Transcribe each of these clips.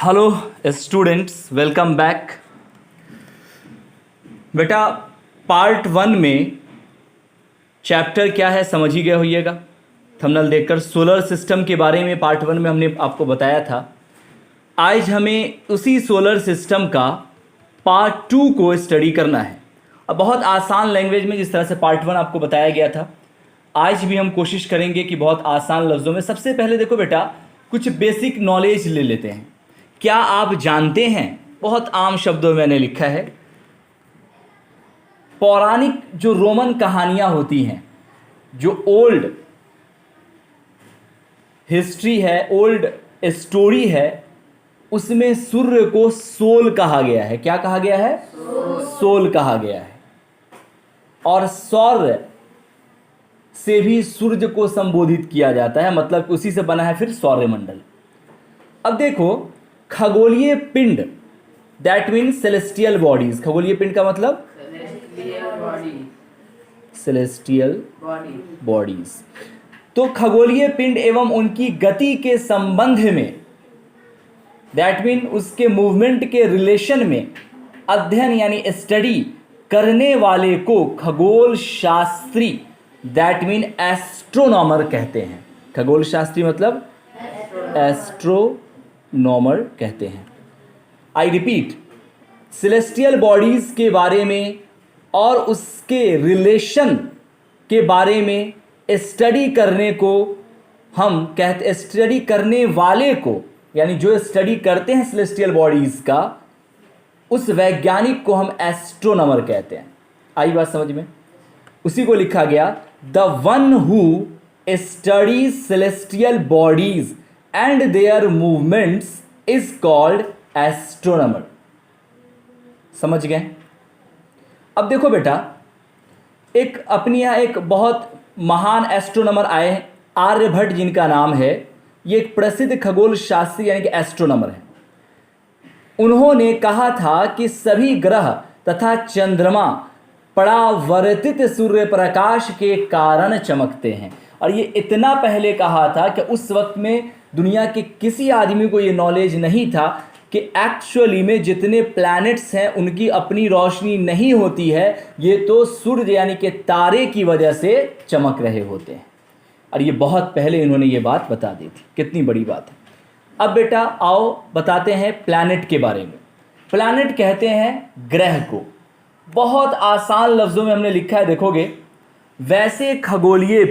Hello students, welcome back. बेटा part 1 में chapter क्या है समझ ही गए होइएगा। थंबनेल देखकर सोलर सिस्टम के बारे में पार्ट 1 में हमने आपको बताया था। आज हमें उसी सोलर सिस्टम का पार्ट 2 को स्टडी करना है। अब बहुत आसान लैंग्वेज में, जिस तरह से पार्ट 1 आपको बताया गया था, आज भी हम कोशिश करेंगे कि बहुत आसान लफ्ज़ों में। सबसे पहले देखो बेटा, कुछ बेसिक नॉलेज ले लेते हैं। क्या आप जानते हैं, बहुत आम शब्दों में मैंने लिखा है, पौराणिक जो रोमन कहानियां होती हैं, जो ओल्ड हिस्ट्री है, ओल्ड स्टोरी है, उसमें सूर्य को सोल कहा गया है। क्या कहा गया है? सोल कहा गया है। और सौर्य से भी सूर्य को संबोधित किया जाता है, मतलब उसी से बना है फिर सौरमंडल। अब देखो, खगोलीय पिंड, दैट मीन्स सेलेस्टियल बॉडीज। खगोलीय पिंड का मतलब सेलेस्टियल बॉडीज। तो खगोलीय पिंड एवं उनकी गति के संबंध में, दैट मीन उसके मूवमेंट के रिलेशन में अध्ययन यानी स्टडी करने वाले को खगोल शास्त्री, दैट मीन एस्ट्रोनॉमर कहते हैं। खगोल शास्त्री मतलब एस्ट्रोनॉमर कहते हैं। आई रिपीट, सेलेस्टियल बॉडीज के बारे में और उसके रिलेशन के बारे में स्टडी करने को हम कहते, स्टडी करने वाले को, यानी जो स्टडी करते हैं सेलेस्टियल बॉडीज का, उस वैज्ञानिक को हम एस्ट्रोनॉमर कहते हैं। आई बात समझ में? उसी को लिखा गया, the one who studies celestial bodies and their movements is called astronomer. समझ गए? अब देखो बेटा, एक अपने यहाँ एक बहुत महान एस्ट्रोनॉमर आए हैं, आर्यभट्ट जिनका नाम है। ये एक प्रसिद्ध खगोल शास्त्री यानी कि एस्ट्रोनॉमर है। उन्होंने कहा था कि सभी ग्रह तथा चंद्रमा परावर्तित सूर्य प्रकाश के कारण चमकते हैं। और ये इतना पहले कहा था कि उस वक्त में दुनिया के किसी आदमी को ये नॉलेज नहीं था कि एक्चुअली में जितने प्लैनेट्स हैं उनकी अपनी रोशनी नहीं होती है, ये तो सूर्य यानी कि तारे की वजह से चमक रहे होते हैं। और ये बहुत पहले इन्होंने ये बात बता दी थी। कितनी बड़ी बात है। अब बेटा आओ बताते हैं प्लैनेट के बारे में। प्लैनेट कहते हैं ग्रह को। बहुत आसान लफ्ज़ों में हमने लिखा है, देखोगे, वैसे खगोलीय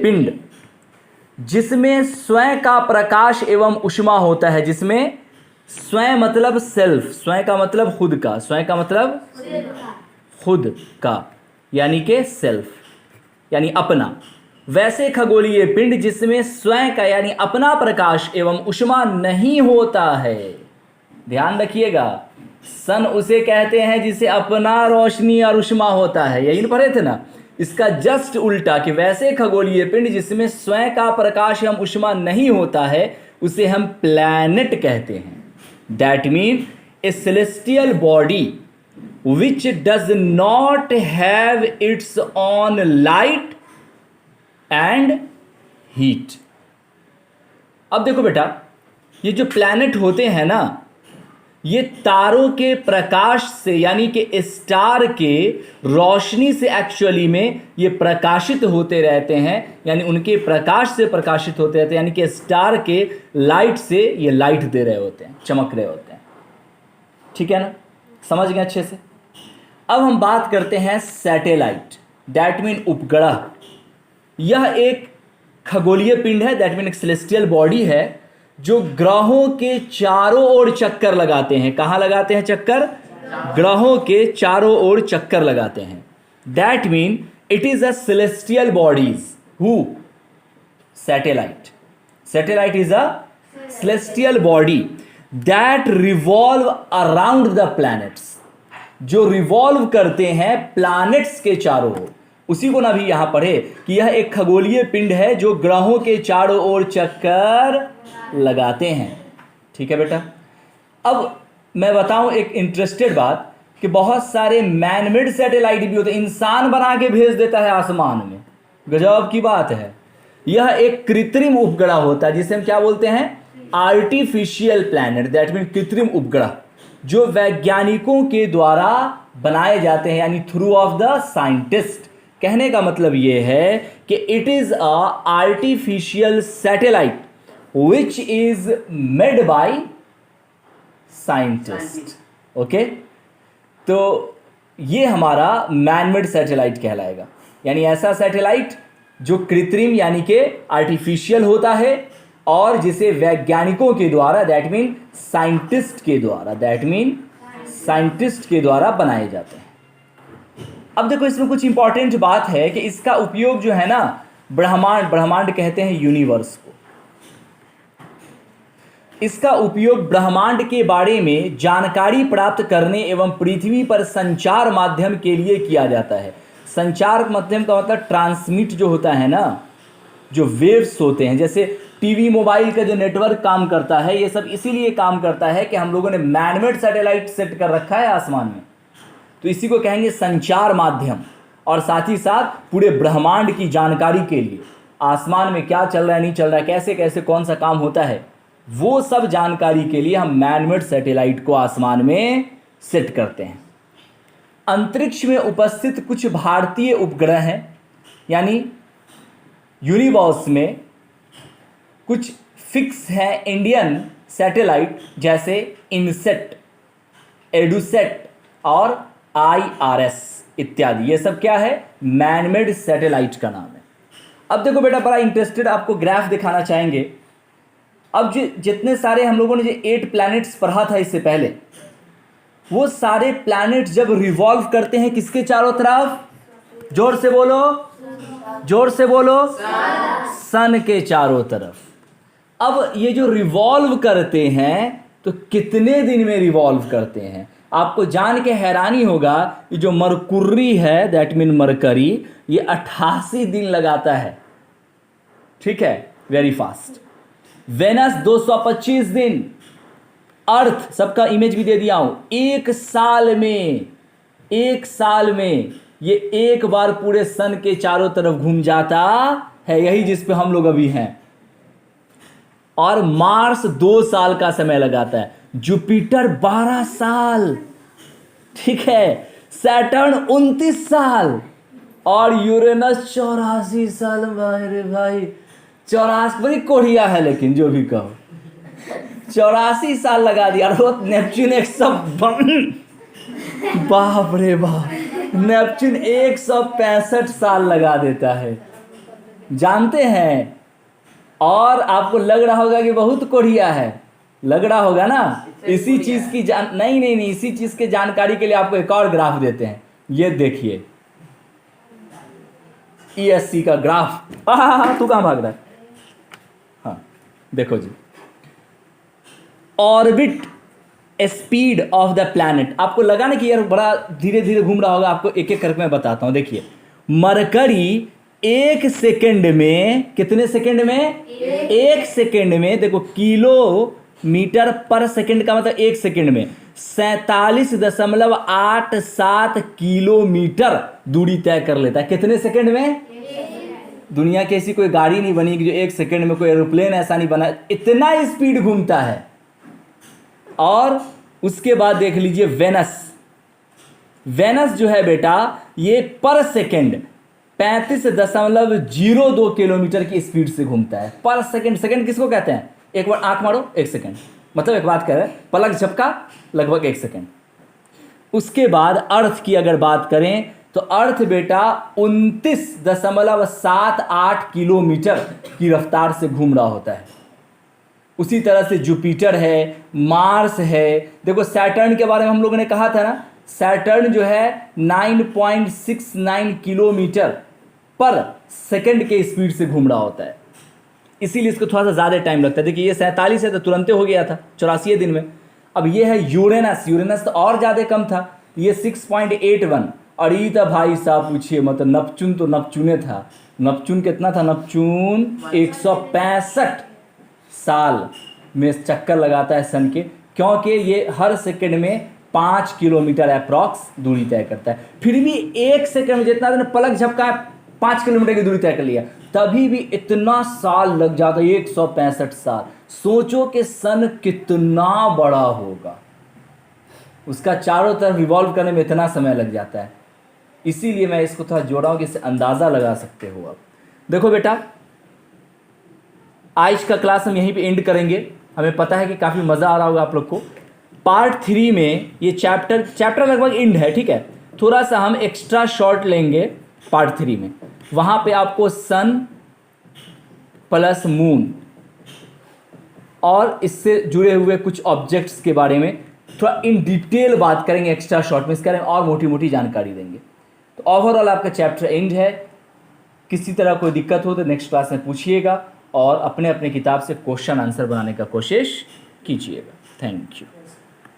पिंड जिसमें स्वयं का प्रकाश एवं ऊष्मा होता है, जिसमें स्वयं मतलब सेल्फ, स्वयं का मतलब खुद का, स्वयं का मतलब खुद का यानी कि सेल्फ यानी अपना। वैसे खगोलीय पिंड जिसमें स्वयं का यानी अपना प्रकाश एवं ऊष्मा नहीं होता है। ध्यान रखिएगा, सन उसे कहते हैं जिसे अपना रोशनी और ऊष्मा होता है। यही पढ़े थे ना। इसका जस्ट उल्टा कि वैसे खगोलीय पिंड जिसमें स्वयं का प्रकाश एवं ऊष्मा नहीं होता है, उसे हम प्लैनेट कहते हैं। That mean A celestial body which does not have it's on light and heat. अब देखो बेटा, ये जो प्लैनेट होते हैं ना, ये तारों के प्रकाश से यानी कि स्टार के रोशनी से एक्चुअली में ये प्रकाशित होते रहते हैं, यानी उनके प्रकाश से प्रकाशित होते रहते हैं, यानी कि स्टार के लाइट से ये लाइट दे रहे होते हैं, चमक रहे होते हैं। ठीक है ना? समझ गए अच्छे से? अब हम बात करते हैं सैटेलाइट, दैट मीन उपग्रह। यह एक खगोलीय पिंड है, दैट मीन एक सेलेस्टियल बॉडी है, जो ग्रहों के चारों ओर चक्कर लगाते हैं। कहाँ लगाते हैं चक्कर? ग्रहों के चारों ओर चक्कर लगाते हैं। That mean it is a celestial bodies who satellite is a celestial body that revolve around the planets, जो रिवॉल्व करते हैं प्लैनेट्स के चारों ओर। उसी को ना भी यहां पढ़े कि यह एक खगोलीय पिंड है जो ग्रहों के चारों ओर चक्कर लगाते हैं। ठीक है बेटा? अब मैं बताऊं एक इंटरेस्टेड बात कि बहुत सारे मैनमेड सैटेलाइट भी होते हैं, इंसान बना के भेज देता है आसमान में। गजब की बात है। यह एक कृत्रिम उपग्रह होता है जिसे हम क्या बोलते हैं, आर्टिफिशियल प्लैनेट, दैट मीन कृत्रिम उपग्रह, जो वैज्ञानिकों के द्वारा बनाए जाते हैं, यानी थ्रू ऑफ द साइंटिस्ट। कहने का मतलब यह है कि it is a artificial satellite which is made by scientist. Okay, तो ये हमारा मैनमेड सैटेलाइट कहलाएगा, यानी ऐसा सैटेलाइट जो कृत्रिम यानी कि आर्टिफिशियल होता है और जिसे वैज्ञानिकों के द्वारा, दैट मीन साइंटिस्ट के द्वारा बनाए जाते हैं। अब देखो इसमें कुछ इंपॉर्टेंट बात है कि इसका उपयोग जो है ना, ब्रह्मांड कहते हैं यूनिवर्स को, इसका उपयोग ब्रह्मांड के बारे में जानकारी प्राप्त करने एवं पृथ्वी पर संचार माध्यम के लिए किया जाता है। संचार माध्यम का मतलब ट्रांसमिट जो होता है ना, जो वेव्स होते हैं, जैसे टीवी मोबाइल का जो नेटवर्क काम करता है, ये सब इसीलिए काम करता है कि हम लोगों ने मैनमेड सैटेलाइट सेट कर रखा है आसमान में, तो इसी को कहेंगे संचार माध्यम। और साथ ही साथ पूरे ब्रह्मांड की जानकारी के लिए, आसमान में क्या चल रहा है नहीं चल रहा है, कैसे कैसे कौन सा काम होता है, वो सब जानकारी के लिए हम मैनमेड सैटेलाइट को आसमान में सेट करते हैं। अंतरिक्ष में उपस्थित कुछ भारतीय उपग्रह हैं, यानी यूनिवर्स में कुछ फिक्स है इंडियन सैटेलाइट, जैसे इनसेट, एडुसेट और IRS इत्यादि। ये सब क्या है, मैनमेड सैटेलाइट का नाम है। अब देखो बेटा, बड़ा इंटरेस्टेड आपको ग्राफ दिखाना चाहेंगे। अब जितने सारे हम लोगों ने जो 8 प्लैनेट्स पढ़ा था इससे पहले, वो सारे प्लैनेट्स जब रिवॉल्व करते हैं किसके चारों तरफ, जोर से बोलो, जोर से बोलो, सन के चारों तरफ। अब ये जो रिवॉल्व करते हैं तो कितने दिन में रिवॉल्व करते हैं, आपको जान के हैरानी होगा। ये जो मरकुर्री है, दैट मीन मरकरी, ये 88 दिन लगाता है, ठीक है, वेरी फास्ट। वेनस 225 दिन, अर्थ, सबका इमेज भी दे दिया हूं, एक साल में ये एक बार पूरे सन के चारों तरफ घूम जाता है, यही जिस पे हम लोग अभी हैं। और मार्स 2 साल का समय लगाता है, जुपिटर 12 साल, ठीक है, सैटर्न 29 साल और यूरेनस 84 साल। भाई 84 बड़ी कोढ़िया है, लेकिन जो भी कहो 84 साल लगा दिया। और नेपच्यून 152, बाप रे बाप, नेपच्यून 165 साल लगा देता है, जानते हैं। और आपको लग रहा होगा कि बहुत कोढ़िया है, लग रहा होगा ना। इसी चीज की नहीं, इसी चीज के जानकारी के लिए आपको एक और ग्राफ देते हैं, ये देखिए, ESC का ग्राफ। तू कहां भाग रहा है, हाँ देखो जी, orbit speed of the planet. आपको लगा ना कि यार बड़ा धीरे धीरे घूम रहा होगा, आपको एक एक करके मैं बताता हूं। देखिए, मरकरी 1 सेकेंड में, कितने सेकेंड में, 1 सेकेंड में, देखो किलोमीटर पर सेकेंड का मतलब 1 सेकेंड में 47.87 किलोमीटर दूरी तय कर लेता है। कितने सेकेंड में, दुनिया की ऐसी कोई गाड़ी नहीं बनी कि जो 1 सेकेंड में, कोई एरोप्लेन ऐसा नहीं बना, इतना स्पीड घूमता है। और उसके बाद देख लीजिए वेनस जो है बेटा, ये पर सेकेंड 35.02 किलोमीटर की स्पीड से घूमता है पर सेकेंड। सेकेंड किसको कहते हैं, एक बार आंख मारो 1 सेकेंड, मतलब एक बात कह रहे हैं, पलक झपका लगभग 1 सेकेंड। उसके बाद अर्थ की अगर बात करें तो अर्थ बेटा 29.78 किलोमीटर की रफ्तार से घूम रहा होता है। उसी तरह से जुपिटर है, मार्स है। देखो सैटर्न के बारे में हम लोगों ने कहा था ना, सैटर्न जो है 9.69 किलोमीटर पर सेकंड के स्पीड से घूम रहा होता है, इसीलिए इसको थोड़ा सा ज़्यादा टाइम लगता है। देखिए ये 47 है तो तुरंत हो गया था 84 दिन में। अब ये है यूरेनस तो और ज़्यादा कम था, ये 6.81। और ये था भाई साहब पूछिए, मतलब नेपच्यून तो नेपच्यूने था। नेपच्यून कितना था, नेपच्यून 165 साल में चक्कर लगाता है सन के, क्योंकि ये हर सेकंड में 5 किलोमीटर अप्रॉक्स दूरी तय करता है। फिर भी 1 सेकंड में जितना दिन पलक झपका 5 किलोमीटर की दूरी तय कर लिया, तभी भी इतना साल लग जाता, 165 साल। सोचो कि सन कितना बड़ा होगा, उसका चारों तरफ रिवॉल्व करने में इतना समय लग जाता है। इसीलिए मैं इसको थोड़ा जोड़ा हूं कि इससे अंदाज़ा लगा सकते हो आप। देखो बेटा, आज का क्लास हम यहीं पे एंड करेंगे। हमें पता है कि काफ़ी मज़ा आ रहा होगा आप लोग को। पार्ट 3 में ये चैप्टर लगभग एंड है, ठीक है। थोड़ा सा हम एक्स्ट्रा शॉर्ट लेंगे पार्ट 3 में। वहाँ पे आपको सन प्लस मून और इससे जुड़े हुए कुछ ऑब्जेक्ट्स के बारे में थोड़ा इन डिटेल बात करेंगे एक्स्ट्रा शॉर्ट में, इसके बारे में और मोटी मोटी जानकारी देंगे। तो ओवरऑल आपका चैप्टर एंड है। किसी तरह कोई दिक्कत हो तो नेक्स्ट क्लास में पूछिएगा और अपने अपने किताब से क्वेश्चन आंसर बनाने का कोशिश कीजिएगा। Thank you.